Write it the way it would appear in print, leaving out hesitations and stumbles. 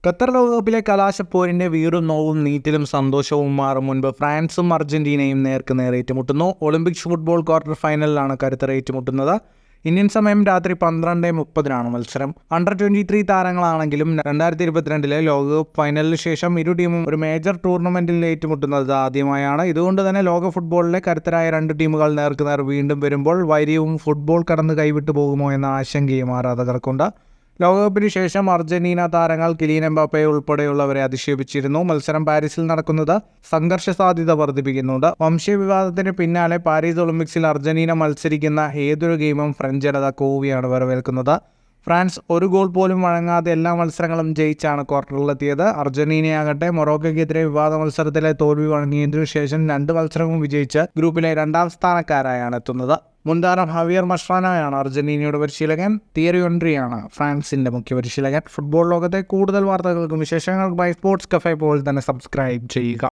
Qatar ലോകകപ്പിലെ കലാശപ്പോരിന്റെ വീറും നോവും നീറ്റിലും സന്തോഷവും മാറും മുൻപ് ഫ്രാൻസും അർജന്റീനയും നേർക്കുനേർ ഏറ്റുമുട്ടുന്നു. ഒളിമ്പിക്സ് ഫുട്ബോൾ ക്വാർട്ടർ ഫൈനലിലാണ് കരുത്തർ ഏറ്റുമുട്ടുന്നത്. ഇന്ത്യൻ സമയം രാത്രി 12:30 മത്സരം. അണ്ടർ 23 താരങ്ങളാണെങ്കിലും 2022 ലോകകപ്പ് ഫൈനലിന് ശേഷം ഇരു ടീമും ഒരു മേജർ ടൂർണമെന്റിൽ ഏറ്റുമുട്ടുന്നത് ആദ്യമായാണ്. ഇതുകൊണ്ട് തന്നെ ലോക ഫുട്ബോളിലെ കരുത്തരായ രണ്ട് ടീമുകൾ നേർക്കുനേർ വീണ്ടും വരുമ്പോൾ വൈര്യവും ഫുട്ബോൾ കടന്ന് കൈവിട്ടു പോകുമോ എന്ന ആശങ്കയും ആരാധകർക്കുണ്ട്. ലോകകപ്പിന് ശേഷം അർജന്റീന താരങ്ങൾ കിലിയൻ എംബാപ്പെ ഉൾപ്പെടെയുള്ളവരെ അധിക്ഷേപിച്ചിരുന്നു. മത്സരം പാരീസിൽ നടക്കുന്നത് സംഘർഷ സാധ്യത വർദ്ധിപ്പിക്കുന്നുണ്ട്. വംശീയ വിവാദത്തിന് പിന്നാലെ പാരീസ് ഒളിമ്പിക്സിൽ അർജന്റീന മത്സരിക്കുന്ന ഏതൊരു ഗെയിമും ഫ്രഞ്ച് ജനത കൂവിയാണ് വരവേൽക്കുന്നത്. ഫ്രാൻസ് ഒരു ഗോൾ പോലും വഴങ്ങാതെ എല്ലാ മത്സരങ്ങളും ജയിച്ചാണ് ക്വാർട്ടറിലെത്തിയത്. അർജന്റീനയാകട്ടെ മൊറോക്കോയ്ക്കെതിരെ വിവാദ മത്സരത്തിലെ തോൽവി വഴങ്ങിയതിനു ശേഷം 2 മത്സരവും വിജയിച്ച് ഗ്രൂപ്പിലെ 2ാം സ്ഥാനക്കാരായാണ് എത്തുന്നത്. മുൻതാരം ഹവിയർ മസ്ട്രാനോയാണ് അർജന്റീനയുടെ പരിശീലകൻ. തിയറി ഹെൻറിയാണ് ഫ്രാൻസിന്റെ മുഖ്യ പരിശീലകൻ. ഫുട്ബോൾ ലോകത്തെ കൂടുതൽ വാർത്തകൾക്കും വിശേഷങ്ങൾക്കുമായി സ്പോർട്സ് കഫേ പോൽ തന്നെ സബ്സ്ക്രൈബ് ചെയ്യുക.